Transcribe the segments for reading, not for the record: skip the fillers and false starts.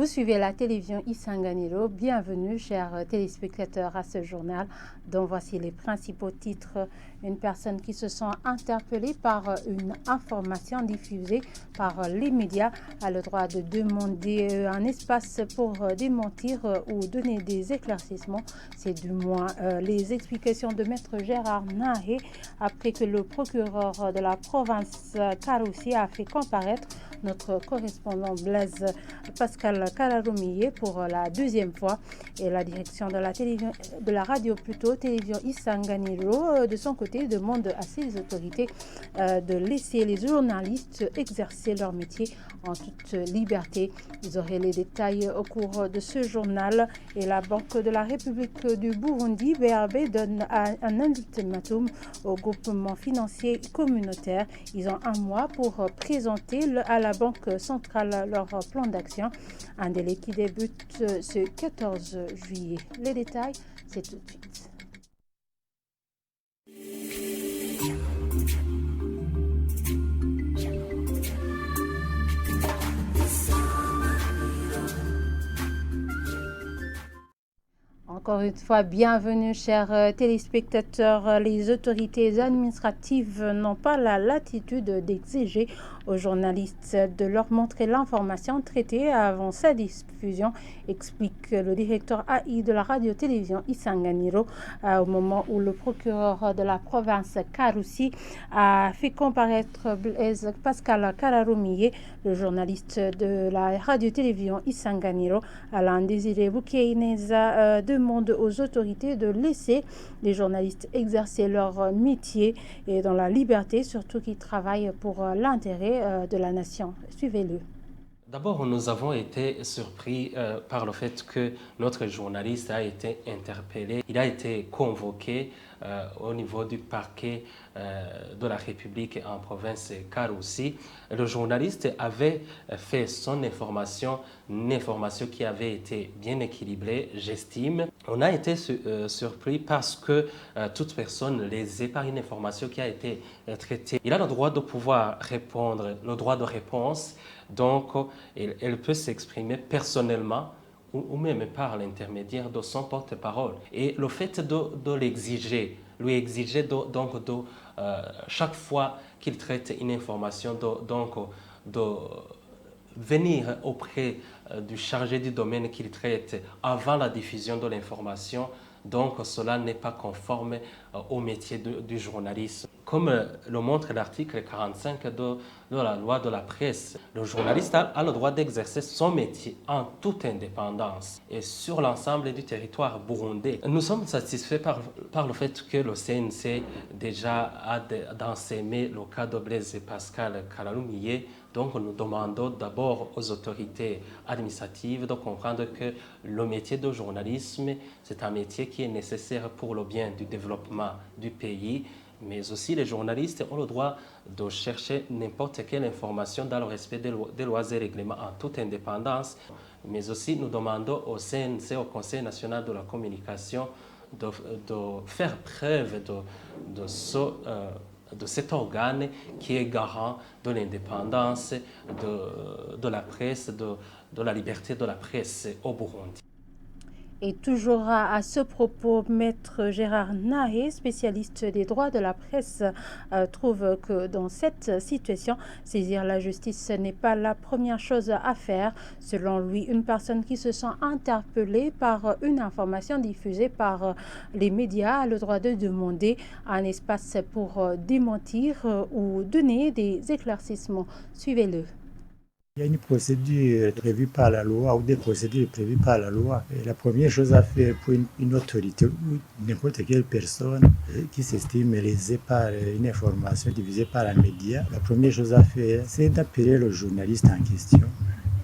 Vous suivez la télévision Isanganiro. Bienvenue, chers téléspectateurs, à ce journal dont voici les principaux titres. Une personne qui se sent interpellée par une information diffusée par les médias a le droit de demander un espace pour démentir ou donner des éclaircissements. C'est du moins les explications de Maître Gérard Nahé après que le procureur de la province Karoussi a fait comparaître notre correspondant Blaise Pascal Kararoumié pour la deuxième fois, et la direction de la télévision, de la radio plutôt, télévision Isanganiro, de son côté, demande à ses autorités de laisser les journalistes exercer leur métier en toute liberté. Vous aurez les détails au cours de ce journal. Et la Banque de la République du Burundi, BRB, donne un ultimatum au groupement financier communautaire. Ils ont un mois pour présenter à la Banque centrale leur plan d'action, un délai qui débute ce 14 juillet. Les détails, c'est tout de suite. Encore une fois, bienvenue, chers téléspectateurs. Les autorités administratives n'ont pas la latitude d'exiger aux journalistes de leur montrer l'information traitée avant sa diffusion, explique le directeur AI de la radio-télévision Isanganiro au moment où le procureur de la province Karoussi a fait comparaître Blaise Pascal Kararoumié, le journaliste de la radio-télévision Isanganiro. Alain Désiré Boukeineza demande aux autorités de laisser les journalistes exercer leur métier et dans la liberté, surtout qu'ils travaillent pour l'intérêt de la nation. Suivez-le. D'abord, nous avons été surpris par le fait que notre journaliste a été interpellé. Il a été convoqué au niveau du parquet de la République en province Karoussi. Le journaliste avait fait son information, une information qui avait été bien équilibrée, j'estime. On a été surpris parce que toute personne lésée par une information qui a été traitée, il a le droit de pouvoir répondre, le droit de réponse. Donc, elle peut s'exprimer personnellement ou même par l'intermédiaire de son porte-parole. Et le fait de l'exiger, lui exiger chaque fois qu'il traite une information, de venir auprès du chargé du domaine qu'il traite avant la diffusion de l'information, donc cela n'est pas conforme au métier du journaliste. Comme le montre l'article 45 de la loi de la presse, le journaliste a le droit d'exercer son métier en toute indépendance et sur l'ensemble du territoire burundais. Nous sommes satisfaits par le fait que le CNC déjà a d'enseimer le cas de Blaise Pascal Kararoumié. Donc nous demandons d'abord aux autorités administratives de comprendre que le métier de journalisme, c'est un métier qui est nécessaire pour le bien du développement du pays, mais aussi les journalistes ont le droit de chercher n'importe quelle information dans le respect des lois et règlements en toute indépendance. Mais aussi nous demandons au CNC, au Conseil national de la communication, de faire preuve de cet organe qui est garant de l'indépendance de la presse, de la liberté de la presse au Burundi. Et toujours à ce propos, Maître Gérard Nahé, spécialiste des droits de la presse, trouve que dans cette situation, saisir la justice n'est pas la première chose à faire. Selon lui, une personne qui se sent interpellée par une information diffusée par les médias a le droit de demander un espace pour démentir ou donner des éclaircissements. Suivez-le. Il y a une procédure prévue par la loi ou des procédures prévues par la loi. Et la première chose à faire pour une autorité ou n'importe quelle personne qui s'estime lésée par une information diffusée par un média, la première chose à faire, c'est d'appeler le journaliste en question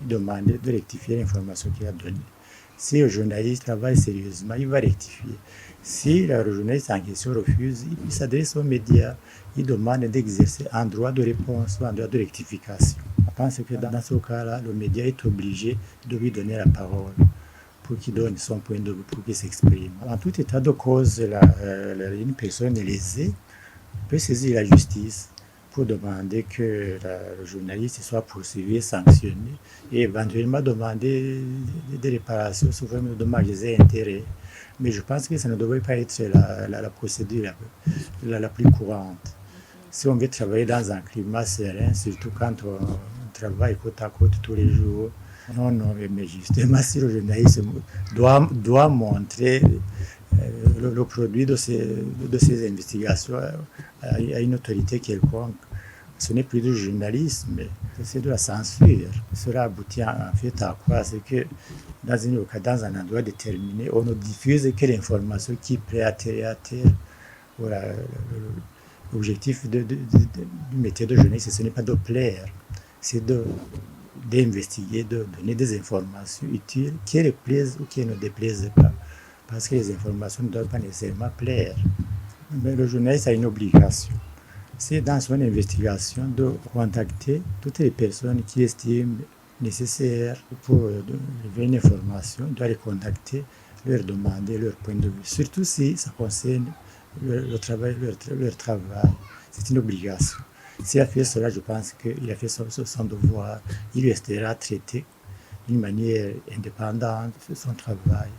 et demander de rectifier l'information qu'il a donnée. Si le journaliste travaille sérieusement, il va rectifier. Si le journaliste en question refuse, il s'adresse aux médias, il demande d'exercer un droit de réponse ou un droit de rectification. Je pense que dans ce cas-là, le média est obligé de lui donner la parole pour qu'il donne son point de vue, pour qu'il s'exprime. En tout état de cause, une personne lésée peut saisir la justice pour demander que le journaliste soit poursuivi, sanctionné et éventuellement demander des réparations sous forme de dommages et intérêts. Mais je pense que ça ne devrait pas être la procédure la plus courante. Si on veut travailler dans un climat serein, surtout quand on travaille côte à côte tous les jours, non, mais justement, si le journaliste doit montrer le produit de ces investigations à une autorité quelconque, ce n'est plus du journalisme, c'est de la censure. Cela aboutit en fait à quoi? C'est que dans un endroit déterminé, on ne diffuse que l'information qui plaît à terre. Voilà, l'objectif du métier de journaliste, ce n'est pas de plaire, c'est d'investiguer, de donner des informations utiles qui les plaisent ou qui ne déplaisent pas. Parce que les informations ne doivent pas nécessairement plaire. Mais le journaliste a une obligation. C'est dans son investigation de contacter toutes les personnes qui estiment nécessaire pour lever une information. Il doit les contacter, leur demander leur point de vue. Surtout si ça concerne leur travail. C'est une obligation. S'il a fait cela, je pense qu'il a fait son devoir. Il restera traité d'une manière indépendante de son travail.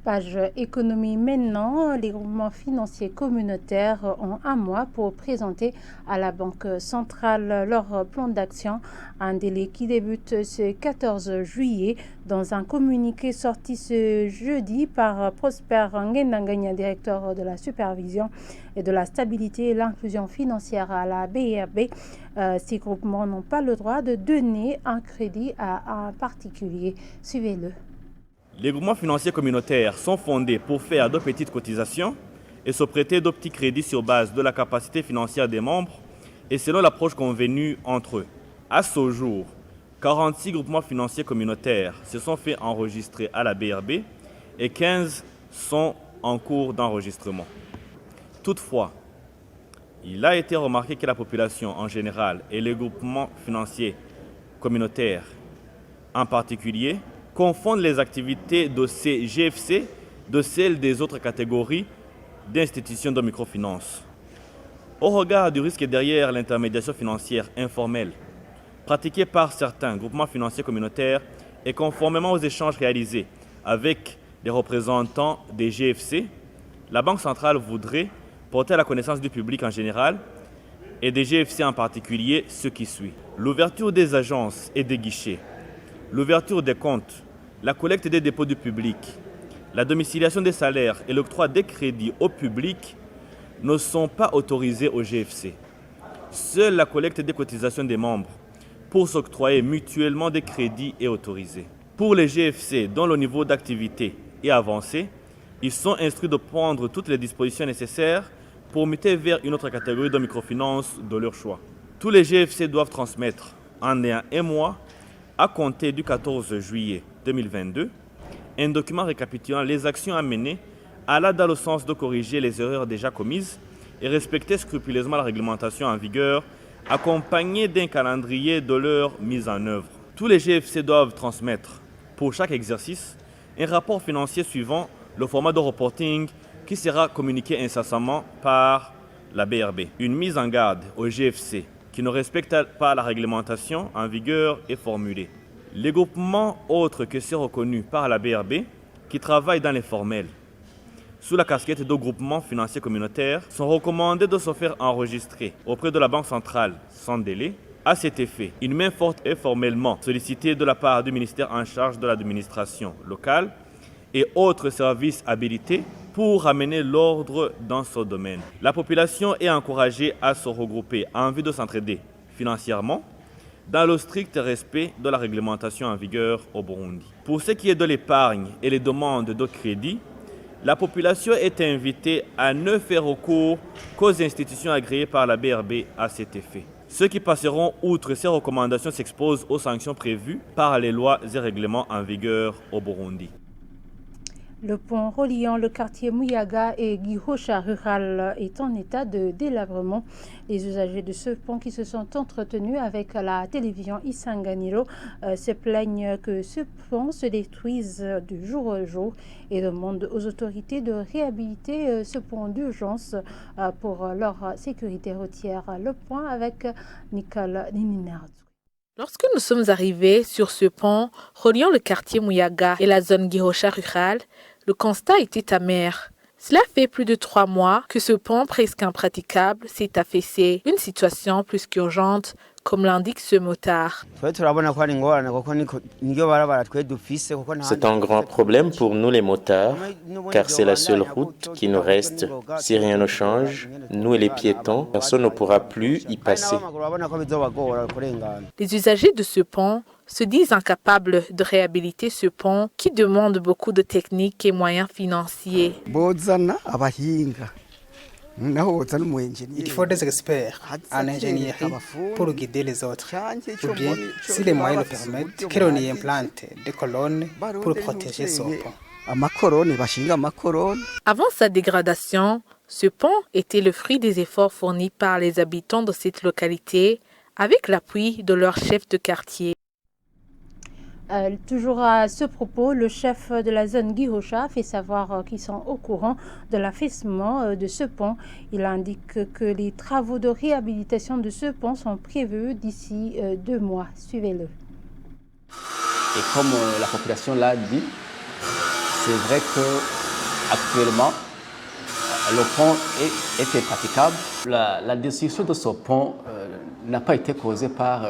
Page économie maintenant, les groupements financiers communautaires ont un mois pour présenter à la Banque centrale leur plan d'action, un délai qui débute ce 14 juillet. Dans un communiqué sorti ce jeudi par Prosper Ngendanganya, directeur de la supervision et de la stabilité et l'inclusion financière à la BRB, ces groupements n'ont pas le droit de donner un crédit à un particulier. Suivez-le. Les groupements financiers communautaires sont fondés pour faire de petites cotisations et se prêter de petits crédits sur base de la capacité financière des membres et selon l'approche convenue entre eux. À ce jour, 46 groupements financiers communautaires se sont fait enregistrer à la BRB et 15 sont en cours d'enregistrement. Toutefois, il a été remarqué que la population en général et les groupements financiers communautaires en particulier confondent les activités de ces GFC de celles des autres catégories d'institutions de microfinance. Au regard du risque derrière l'intermédiation financière informelle pratiquée par certains groupements financiers communautaires et conformément aux échanges réalisés avec les représentants des GFC, la Banque centrale voudrait porter à la connaissance du public en général et des GFC en particulier ce qui suit. L'ouverture des agences et des guichets, l'ouverture des comptes, la collecte des dépôts du public, la domiciliation des salaires et l'octroi des crédits au public ne sont pas autorisés au GFC. Seule la collecte des cotisations des membres pour s'octroyer mutuellement des crédits est autorisée. Pour les GFC dont le niveau d'activité est avancé, ils sont instruits de prendre toutes les dispositions nécessaires pour muter vers une autre catégorie de microfinance de leur choix. Tous les GFC doivent transmettre en un mois à compter du 14 juillet 2022, un document récapitulant les actions à mener allant dans le sens de corriger les erreurs déjà commises et respecter scrupuleusement la réglementation en vigueur, accompagné d'un calendrier de leur mise en œuvre. Tous les GFC doivent transmettre, pour chaque exercice, un rapport financier suivant le format de reporting qui sera communiqué incessamment par la BRB. Une mise en garde aux GFC qui ne respectent pas la réglementation en vigueur est formulée. Les groupements autres que ceux reconnus par la BRB, qui travaillent dans les formels, sous la casquette de groupements financiers communautaires, sont recommandés de se faire enregistrer auprès de la Banque centrale sans délai. À cet effet, une main forte est formellement sollicitée de la part du ministère en charge de l'administration locale et autres services habilités pour amener l'ordre dans ce domaine. La population est encouragée à se regrouper en vue de s'entraider financièrement dans le strict respect de la réglementation en vigueur au Burundi. Pour ce qui est de l'épargne et les demandes de crédit, la population est invitée à ne faire recours qu'aux institutions agréées par la BRB à cet effet. Ceux qui passeront outre ces recommandations s'exposent aux sanctions prévues par les lois et règlements en vigueur au Burundi. Le pont reliant le quartier Muyaga et Gihosha rural est en état de délabrement. Les usagers de ce pont qui se sont entretenus avec la télévision Isanganiro se plaignent que ce pont se détruise du jour au jour et demandent aux autorités de réhabiliter ce pont d'urgence pour leur sécurité routière. Le point avec Nicole Nininard. Lorsque nous sommes arrivés sur ce pont reliant le quartier Muyaga et la zone Gihosha rurale, le constat était amer. Cela fait plus de 3 mois que ce pont presque impraticable s'est affaissé, une situation plus qu'urgente, comme l'indique ce motard. C'est un grand problème pour nous les motards, car c'est la seule route qui nous reste. Si rien ne change, nous et les piétons, personne ne pourra plus y passer. Les usagers de ce pont se disent incapables de réhabiliter ce pont qui demande beaucoup de techniques et moyens financiers. Il faut des experts en ingénierie pour guider les autres. Ou bien, si les moyens le permettent, que l'on y implante des colonnes pour protéger ce pont. Avant sa dégradation, ce pont était le fruit des efforts fournis par les habitants de cette localité avec l'appui de leur chef de quartier. Toujours à ce propos, le chef de la zone Gihosha fait savoir qu'ils sont au courant de l'affaissement de ce pont. Il indique que les travaux de réhabilitation de ce pont sont prévus d'ici 2 mois. Suivez-le. Et comme la population l'a dit, c'est vrai qu'actuellement, le pont était praticable. La destruction de ce pont n'a pas été causée par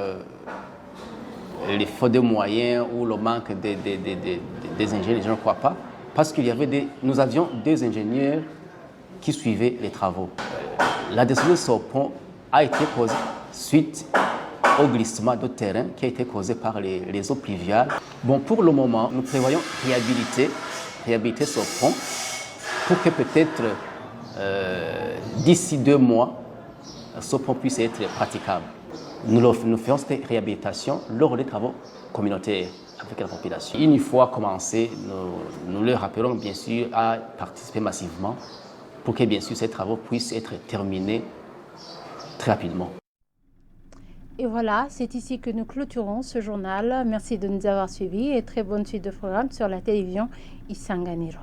les fautes de moyens ou le manque des ingénieurs, je ne crois pas, parce nous avions des ingénieurs qui suivaient les travaux. La destruction de ce pont a été causée suite au glissement de terrain qui a été causé par les eaux pluviales. Bon, pour le moment, nous prévoyons réhabiliter ce pont pour que peut-être d'ici 2 mois, ce pont puisse être praticable. Nous faisons cette réhabilitation lors des travaux communautaires avec la population. Une fois commencé, nous leur rappelons bien sûr à participer massivement pour que bien sûr ces travaux puissent être terminés très rapidement. Et voilà, c'est ici que nous clôturons ce journal. Merci de nous avoir suivis et très bonne suite de programmes sur la télévision Isanganiro.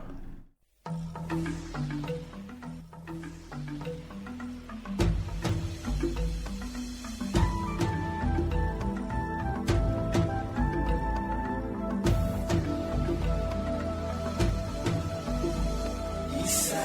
Isa